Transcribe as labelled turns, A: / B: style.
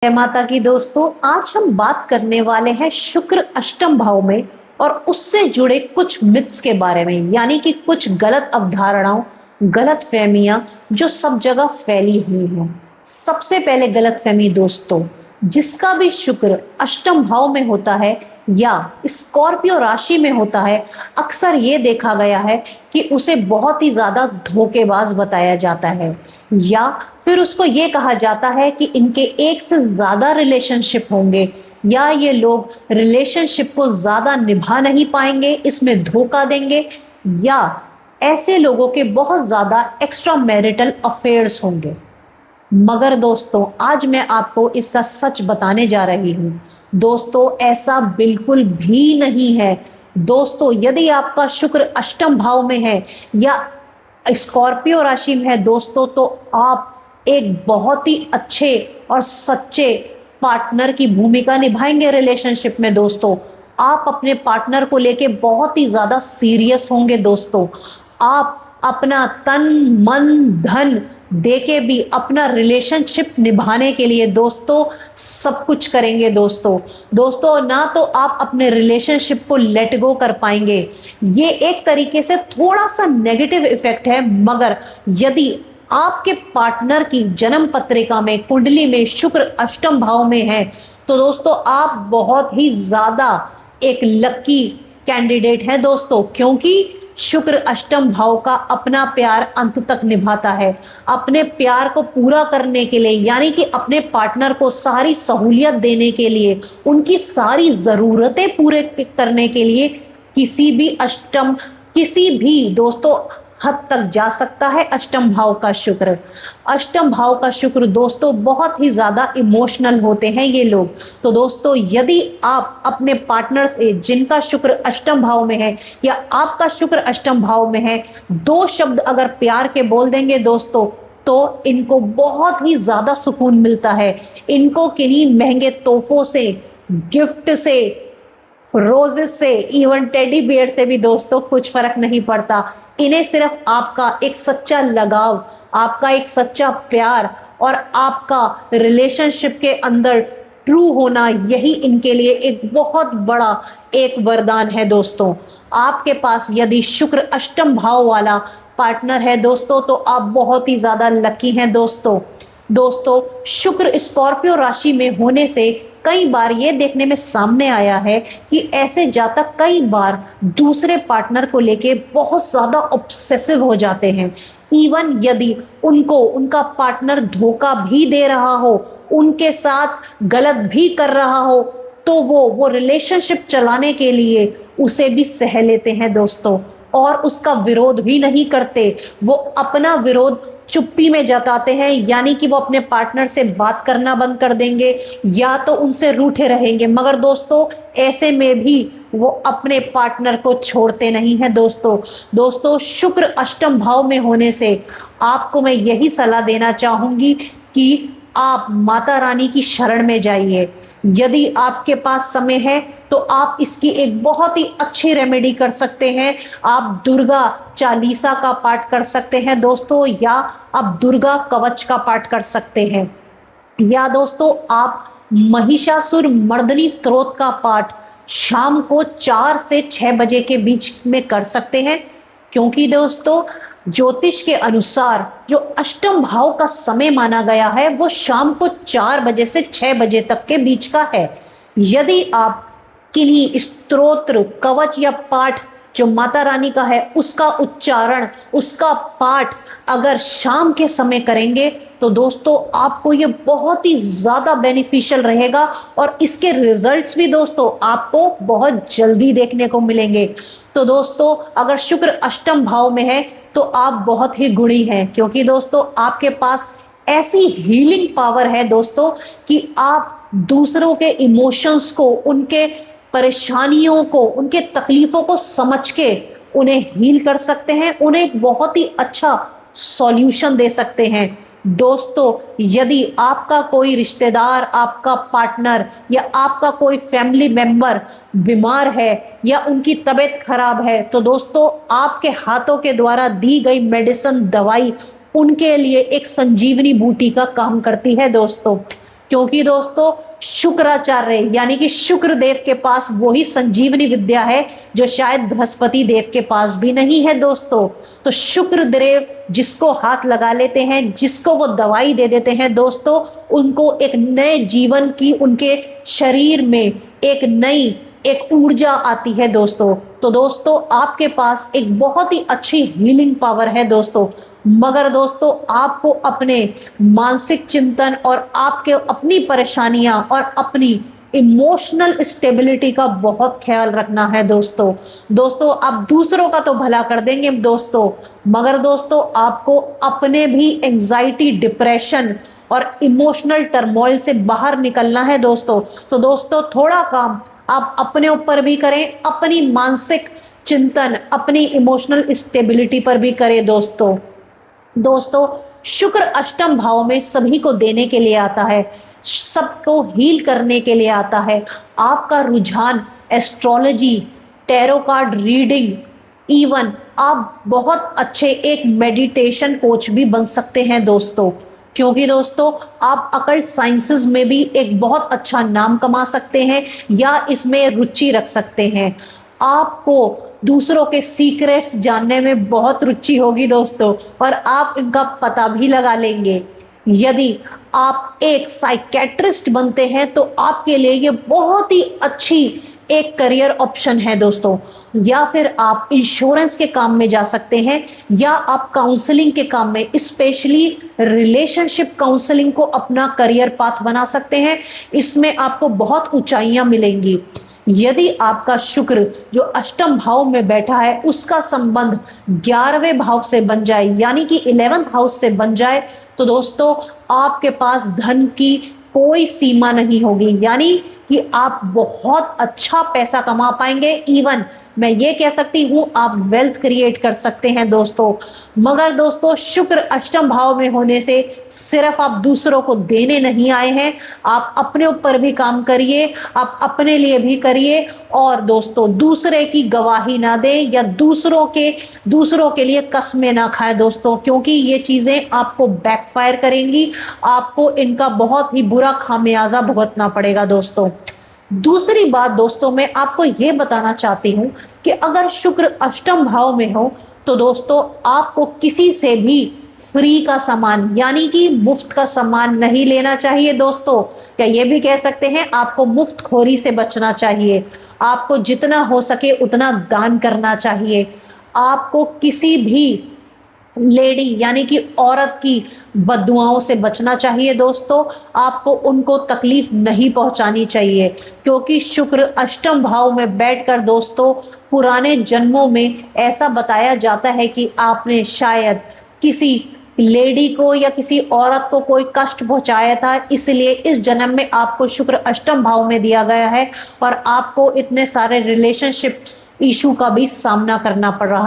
A: जय माता की दोस्तों, आज हम बात करने वाले हैं शुक्र अष्टम भाव में और उससे जुड़े कुछ मिथ्स के बारे में, यानी कि कुछ गलत अवधारणाओं, गलत फहमियां जो सब जगह फैली हुई हैं। सबसे पहले गलत फहमी दोस्तों, जिसका भी शुक्र अष्टम भाव में होता है या स्कॉर्पियो राशि में होता है, अक्सर ये देखा गया है कि उसे बहुत ही ज्यादा धोखेबाज बताया जाता है, या फिर उसको ये कहा जाता है कि इनके एक से ज्यादा रिलेशनशिप होंगे, या ये लोग रिलेशनशिप को ज्यादा निभा नहीं पाएंगे, इसमें धोखा देंगे, या ऐसे लोगों के बहुत ज्यादा एक्स्ट्रा मैरिटल अफेयर्स होंगे। मगर दोस्तों, आज मैं आपको इसका सच बताने जा रही हूँ। दोस्तों, ऐसा बिल्कुल भी नहीं है। दोस्तों, यदि आपका शुक्र अष्टम भाव में है या स्कॉर्पियो राशि में है दोस्तों, तो आप एक बहुत ही अच्छे और सच्चे पार्टनर की भूमिका निभाएंगे रिलेशनशिप में। दोस्तों, आप अपने पार्टनर को लेके बहुत ही ज्यादा सीरियस होंगे। दोस्तों, आप अपना तन मन धन देके भी अपना रिलेशनशिप निभाने के लिए दोस्तों सब कुछ करेंगे। दोस्तों ना तो आप अपने रिलेशनशिप को लेट गो कर पाएंगे। ये एक तरीके से थोड़ा सा नेगेटिव इफेक्ट है, मगर यदि आपके पार्टनर की जन्म पत्रिका में, कुंडली में शुक्र अष्टम भाव में है, तो दोस्तों आप बहुत ही ज्यादा एक लकी कैंडिडेट है दोस्तों, क्योंकि शुक्र अष्टम भाव का अपना प्यार अंत तक निभाता है। अपने प्यार को पूरा करने के लिए, यानी कि अपने पार्टनर को सारी सहूलियत देने के लिए, उनकी सारी जरूरतें पूरे करने के लिए किसी भी दोस्तों हद तक जा सकता है अष्टम भाव का शुक्र। अष्टम भाव का शुक्र दोस्तों बहुत ही ज्यादा इमोशनल होते हैं ये लोग। तो दोस्तों, यदि आप अपने पार्टनर से, जिनका शुक्र अष्टम भाव में है या आपका शुक्र अष्टम भाव में है, दो शब्द अगर प्यार के बोल देंगे दोस्तों, तो इनको बहुत ही ज्यादा सुकून मिलता है। इनको किन्हीं महंगे तोहफों से, गिफ्ट से, रोजेस से, इवन टेडी बियर से भी दोस्तों कुछ फर्क नहीं पड़ता। इन्हें सिर्फ आपका एक सच्चा लगाव, आपका एक सच्चा प्यार और आपका रिलेशनशिप के अंदर ट्रू होना, यही इनके लिए एक बहुत बड़ा एक वरदान है। दोस्तों, आपके पास यदि शुक्र अष्टम भाव वाला पार्टनर है दोस्तों, तो आप बहुत ही ज्यादा लकी हैं दोस्तों, शुक्र स्कॉर्पियो राशि में होने से कई बार ये देखने में सामने आया है कि ऐसे जातक कई बार दूसरे पार्टनर को लेके बहुत ज्यादा ऑब्सेसिव हो जाते हैं। इवन यदि उनको उनका पार्टनर धोखा भी दे रहा हो, उनके साथ गलत भी कर रहा हो, तो वो रिलेशनशिप चलाने के लिए उसे भी सह लेते हैं दोस्तों, और उसका विरोध भी नहीं करते। वो अपना विरोध चुप्पी में जताते हैं, यानी कि वो अपने पार्टनर से बात करना बंद कर देंगे या तो उनसे रूठे रहेंगे, मगर दोस्तों ऐसे में भी वो अपने पार्टनर को छोड़ते नहीं हैं। दोस्तों, शुक्र अष्टम भाव में होने से आपको मैं यही सलाह देना चाहूंगी कि आप माता रानी की शरण में जाइए। यदि आपके पास समय है तो आप इसकी एक बहुत ही अच्छी रेमेडी कर सकते हैं। आप दुर्गा चालीसा का पाठ कर सकते हैं दोस्तों, या आप दुर्गा कवच का पाठ कर सकते हैं, या दोस्तों आप महिषासुर मर्दनी स्तोत्र का पाठ शाम को 4 से 6 बजे के बीच में कर सकते हैं। क्योंकि दोस्तों ज्योतिष के अनुसार जो अष्टम भाव का समय माना गया है वो शाम को 4 बजे से 6 बजे तक के बीच का है। यदि आप किन्हीं स्तोत्र, कवच या पाठ जो माता रानी का है उसका उच्चारण, उसका पाठ अगर शाम के समय करेंगे, तो दोस्तों आपको ये बहुत ही ज्यादा बेनिफिशियल रहेगा और इसके रिजल्ट्स भी दोस्तों आपको बहुत जल्दी देखने को मिलेंगे। तो दोस्तों, अगर शुक्र अष्टम भाव में है तो आप बहुत ही गुणी हैं, क्योंकि दोस्तों आपके पास ऐसी हीलिंग पावर है दोस्तों कि आप दूसरों के इमोशंस को, उनके परेशानियों को, उनके तकलीफों को समझ के उन्हें हील कर सकते हैं, उन्हें एक बहुत ही अच्छा सॉल्यूशन दे सकते हैं। दोस्तों, यदि आपका कोई रिश्तेदार, आपका पार्टनर या आपका कोई फैमिली मेंबर बीमार है या उनकी तबीयत खराब है, तो दोस्तों आपके हाथों के द्वारा दी गई मेडिसिन, दवाई उनके लिए एक संजीवनी बूटी का काम करती है। दोस्तों, क्योंकि दोस्तों शुक्राचार्य यानी कि शुक्र देव के पास वही संजीवनी विद्या है जो शायद बृहस्पति देव के पास भी नहीं है दोस्तों। तो शुक्र देव जिसको हाथ लगा लेते हैं, जिसको वो दवाई दे देते हैं दोस्तों, उनको एक नए जीवन की उनके शरीर में एक ऊर्जा आती है दोस्तों। तो दोस्तों आपके पास एक बहुत ही अच्छी हीलिंग पावर है दोस्तों, मगर दोस्तों आपको अपने मानसिक चिंतन और आपके अपनी परेशानियां और अपनी इमोशनल स्टेबिलिटी का बहुत ख्याल रखना है दोस्तों आप दूसरों का तो भला कर देंगे दोस्तों, मगर दोस्तों आपको अपने भी एंजाइटी, डिप्रेशन और इमोशनल टर्मोइल से बाहर निकलना है दोस्तों। तो दोस्तों थोड़ा काम आप अपने ऊपर भी करें, अपनी मानसिक चिंतन, अपनी इमोशनल स्टेबिलिटी पर भी करें दोस्तों शुक्र अष्टम भाव में सभी को देने के लिए आता है, सबको हील करने के लिए आता है। आपका रुझान astrology, tarot card reading, even आप बहुत अच्छे एक मेडिटेशन कोच भी बन सकते हैं दोस्तों, क्योंकि दोस्तों आप अकल्ट साइंसेस में भी एक बहुत अच्छा नाम कमा सकते हैं या इसमें रुचि रख सकते हैं। आपको दूसरों के सीक्रेट्स जानने में बहुत रुचि होगी दोस्तों, और आप इनका पता भी लगा लेंगे। यदि आप एक साइकेट्रिस्ट बनते हैं तो आपके लिए ये बहुत ही अच्छी एक करियर ऑप्शन है दोस्तों, या फिर आप इंश्योरेंस के काम में जा सकते हैं, या आप काउंसलिंग के काम में, स्पेशली रिलेशनशिप काउंसलिंग को अपना करियर पाथ बना सकते हैं। इसमें आपको बहुत ऊंचाइयां मिलेंगी। यदि आपका शुक्र जो अष्टम भाव में बैठा है उसका संबंध 11वें भाव से बन जाए, यानी कि 11th हाउस से बन जाए, तो दोस्तों आपके पास धन की कोई सीमा नहीं होगी, यानी कि आप बहुत अच्छा पैसा कमा पाएंगे। इवन मैं ये कह सकती हूँ आप वेल्थ क्रिएट कर सकते हैं दोस्तों। मगर दोस्तों शुक्र अष्टम भाव में होने से सिर्फ आप दूसरों को देने नहीं आए हैं, आप अपने ऊपर भी काम करिए, आप अपने लिए भी करिए, और दोस्तों दूसरे की गवाही ना दें या दूसरों के लिए कस्में ना खाएं दोस्तों, क्योंकि ये चीजें आपको बैकफायर करेंगी, आपको इनका बहुत ही बुरा खामियाजा भुगतना पड़ेगा दोस्तों। दूसरी बात दोस्तों मैं आपको ये बताना चाहती हूँ कि अगर शुक्र अष्टम भाव में हो तो दोस्तों आपको किसी से भी फ्री का सामान यानी कि मुफ्त का सामान नहीं लेना चाहिए दोस्तों, या ये भी कह सकते हैं आपको मुफ्त खोरी से बचना चाहिए। आपको जितना हो सके उतना दान करना चाहिए। आपको किसी भी लेडी यानी कि औरत की बद्दुआओं से बचना चाहिए दोस्तों, आपको उनको तकलीफ नहीं पहुंचानी चाहिए, क्योंकि शुक्र अष्टम भाव में बैठकर दोस्तों पुराने जन्मों में ऐसा बताया जाता है कि आपने शायद किसी लेडी को या किसी औरत को कोई कष्ट पहुंचाया था, इसलिए इस जन्म में आपको शुक्र अष्टम भाव में दिया गया है और आपको इतने सारे रिलेशनशिप इशू का भी सामना करना पड़ रहा है।